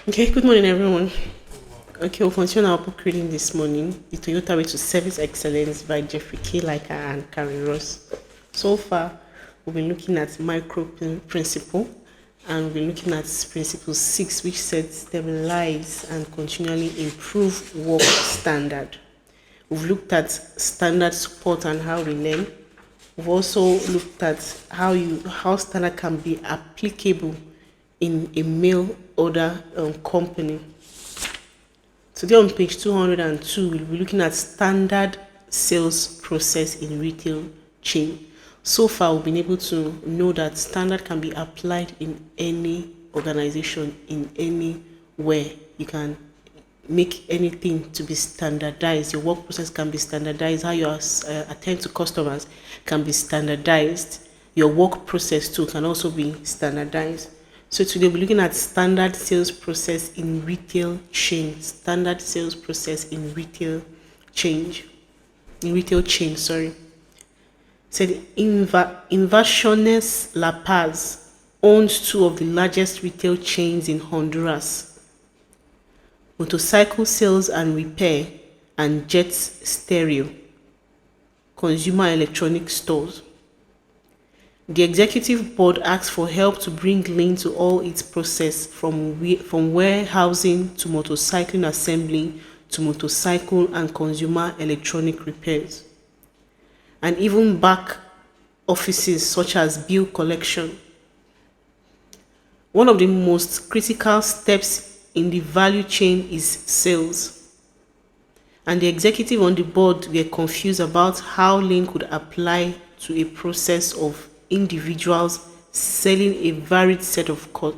Okay, good morning, everyone. Okay, we'll continue our book reading this morning, The Toyota Way to Service Excellence by Jeffrey K. Liker and Karen Ross. So far, we've been looking at micro principle and we've been looking at principle 6, which says stabilize and continually improve work standard. We've looked at standard support and how we learn. We've also looked at how standard can be applicable in a mail order company. Today on page 202, we'll be looking at standard sales process in retail chain. So far, we've been able to know that standard can be applied in any organization, in anywhere. You can make anything to be standardized. Your work process can be standardized. How you attend to customers can be standardized. Your work process too can also be standardized. So today we're looking at standard sales process in retail chain. Standard sales process in retail chain. Said Inversiones La Paz owns two of the largest retail chains in Honduras: Motorcycle Sales and Repair and Jets Stereo, consumer electronic stores. The executive board asks for help to bring lean to all its process, from warehousing to motorcycling assembly to motorcycle and consumer electronic repairs, and even back offices such as bill collection. One of the most critical steps in the value chain is sales, and the executive on the board were confused about how lean could apply to a process of individuals selling a varied set of to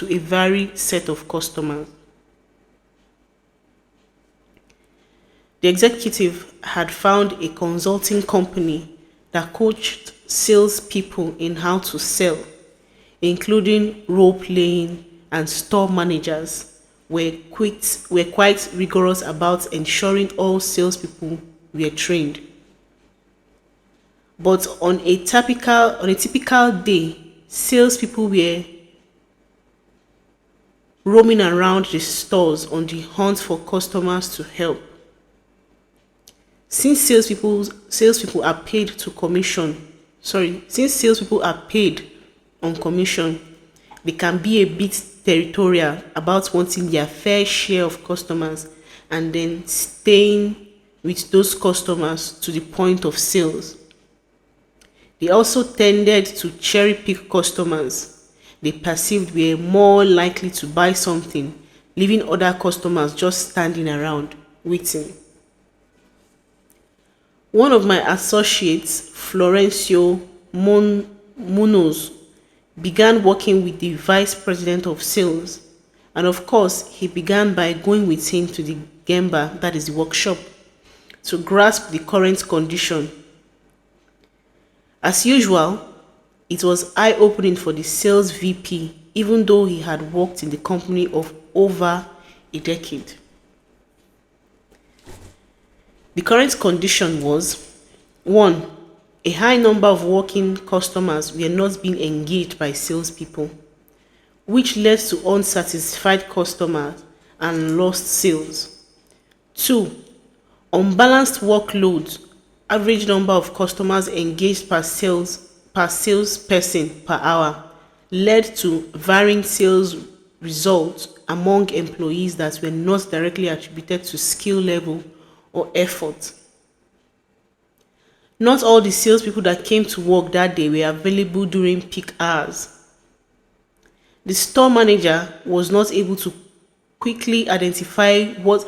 a varied set of customers. The executive had found a consulting company that coached salespeople in how to sell, including role playing, and store managers were quite rigorous about ensuring all salespeople were trained. But on a typical day, salespeople were roaming around the stores on the hunt for customers to help. Since salespeople are paid on commission, they can be a bit territorial about wanting their fair share of customers and then staying with those customers to the point of sales. They also tended to cherry-pick customers they perceived were more likely to buy something, leaving other customers just standing around, waiting. One of my associates, Florencio Munoz, began working with the vice president of sales, and of course, he began by going with him to the Gemba, that is the workshop, to grasp the current condition. As usual, it was eye-opening for the sales VP, even though he had worked in the company of over a decade. The current condition was: 1. A high number of walk-in customers were not being engaged by salespeople, which led to unsatisfied customers and lost sales. 2. Unbalanced workload. Average number of customers engaged per salesperson per hour led to varying sales results among employees that were not directly attributed to skill level or effort. Not all the salespeople that came to work that day were available during peak hours. The store manager was not able to quickly identify what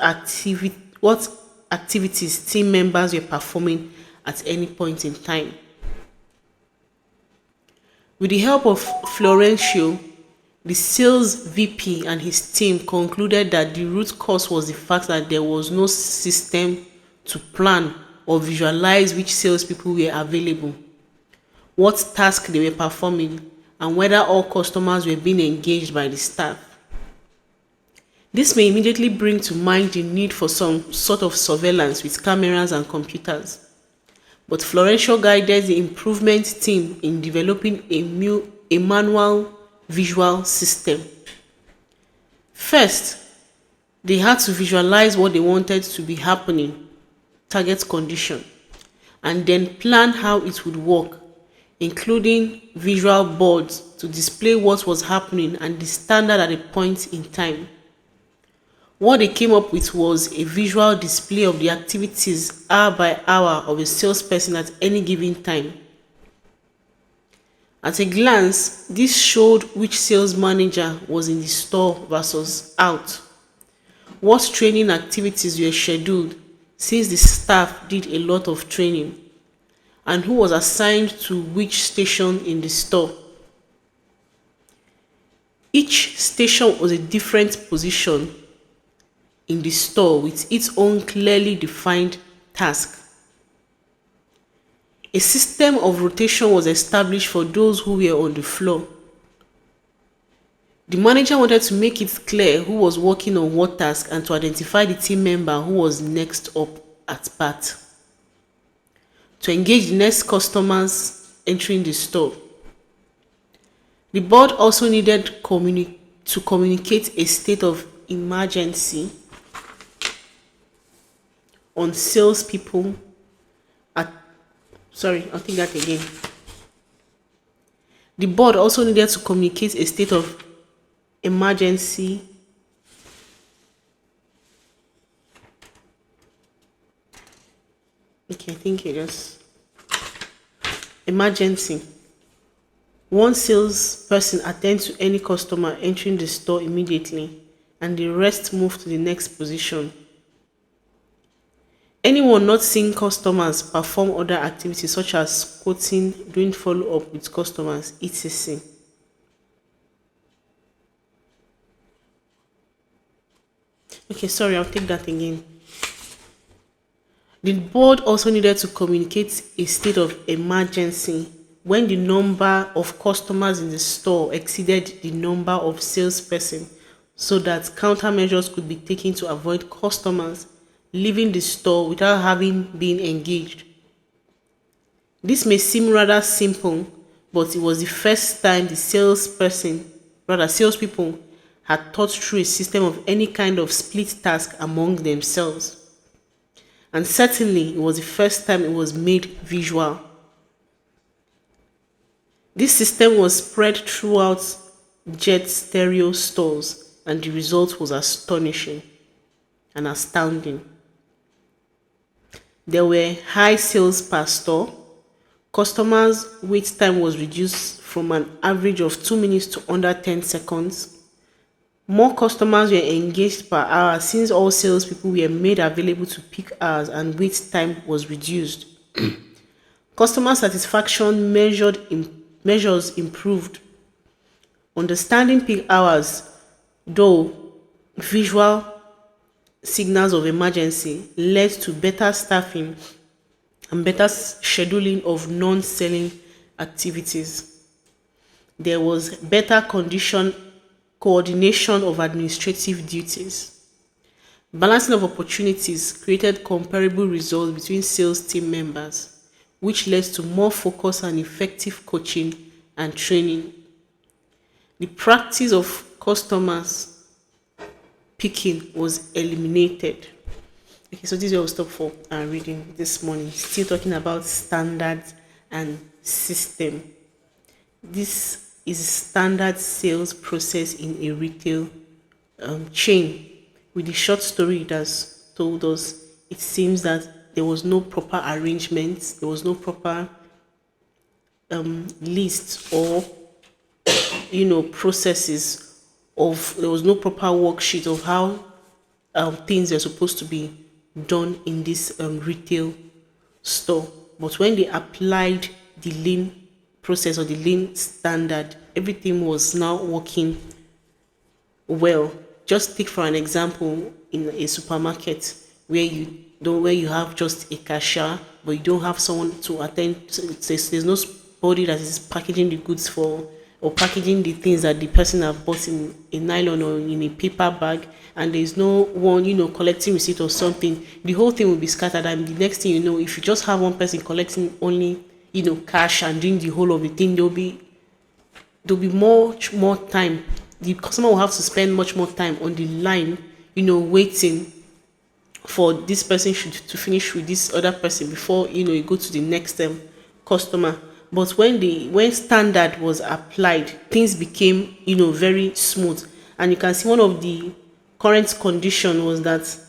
activities team members were performing at any point in time. With the help of Florencio, the sales VP and his team concluded that the root cause was the fact that there was no system to plan or visualize which salespeople were available, what tasks they were performing, and whether all customers were being engaged by the staff. This may immediately bring to mind the need for some sort of surveillance with cameras and computers. But Florencio guided the improvement team in developing a manual visual system. First, they had to visualize what they wanted to be happening, target condition, and then plan how it would work, including visual boards to display what was happening and the standard at a point in time. What they came up with was a visual display of the activities hour by hour of a salesperson at any given time. At a glance, this showed which sales manager was in the store versus out, what training activities were scheduled since the staff did a lot of training, and who was assigned to which station in the store. Each station was a different position in the store with its own clearly defined task. A system of rotation was established for those who were on the floor. The manager wanted to make it clear who was working on what task and to identify the team member who was next up at bat. To engage the next customers entering the store. The board also needed to communicate a state of emergency on salespeople I'll take that again. The board also needed to communicate a state of emergency emergency. One salesperson attends to any customer entering the store immediately, and the rest move to the next position. Anyone not seeing customers perform other activities such as quoting, doing follow-up with customers, etc. I'll take that again. The board also needed to communicate a state of emergency when the number of customers in the store exceeded the number of salespersons, so that countermeasures could be taken to avoid customers leaving the store without having been engaged. This may seem rather simple, but it was the first time the salespeople had thought through a system of any kind of split task among themselves. And certainly it was the first time it was made visual. This system was spread throughout Jet Stereo stores, and the result was astonishing and astounding. There were high sales per store. Customers' wait time was reduced from an average of 2 minutes to under 10 seconds. More customers were engaged per hour since all salespeople were made available to peak hours and wait time was reduced. Customer satisfaction measures improved. Understanding peak hours, though visual signals of emergency, led to better staffing and better scheduling of non-selling activities. There was better coordination of administrative duties. Balancing of opportunities created comparable results between sales team members, which led to more focus and effective coaching and training. The practice of customers picking was eliminated. So this is where we'll stop for our reading this morning. Still talking about standards and system. This is standard sales process in a retail chain. With the short story it has told us, it seems that there was no proper arrangements, there was no proper list or processes there was no proper worksheet of how things are supposed to be done in this retail store. But when they applied the lean process or the lean standard, everything was now working well. Just take for an example in a supermarket where you have just a cashier, but you don't have someone to attend. There's nobody that is packaging the goods or packaging the things that the person have bought in a nylon or in a paper bag, and there's no one collecting receipt or something. The whole thing will be scattered, and the next thing you know, if you just have one person collecting only cash and doing the whole of the thing, there'll be much more time the customer will have to spend much more time on the line, waiting for this person to finish with this other person before you go to the next customer. But when standard was applied, things became very smooth. And you can see one of the current condition was that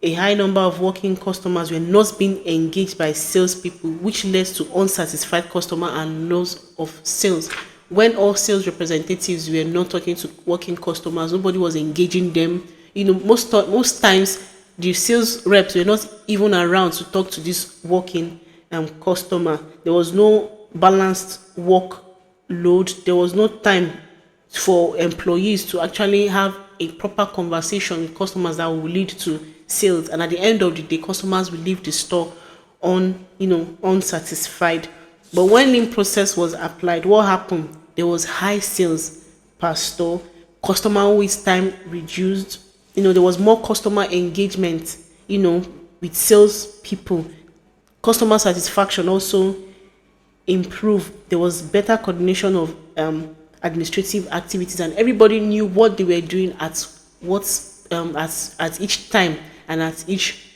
a high number of working customers were not being engaged by salespeople, which led to unsatisfied customer and loss of sales. When all sales representatives were not talking to working customers, nobody was engaging them. Most times the sales reps were not even around to talk to this working customer. There was no balanced workload. There was no time for employees to actually have a proper conversation with customers that will lead to sales. And at the end of the day, customers will leave the store unsatisfied. But when lean process was applied, what happened? There was high sales per store. Customer wait time reduced. There was more customer engagement, with sales people. Customer satisfaction also improved. There was better coordination of administrative activities, and everybody knew what they were doing at each time and at each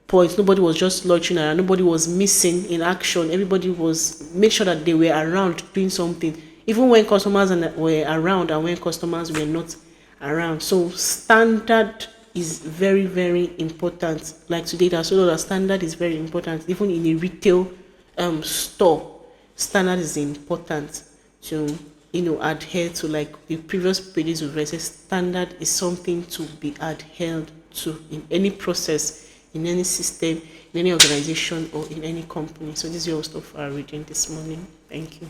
point. Nobody was just loitering around. Nobody was missing in action. Everybody was made sure that they were around doing something, even when customers were around and when customers were not around. So standard is very, very important. Like today, that's so that standard is very important. Even in a retail store, standard is important to adhere to. Like the previous pages we've read, standard is something to be adhered to in any process, in any system, in any organization, or in any company. So this is your stuff for our reading this morning. Thank you.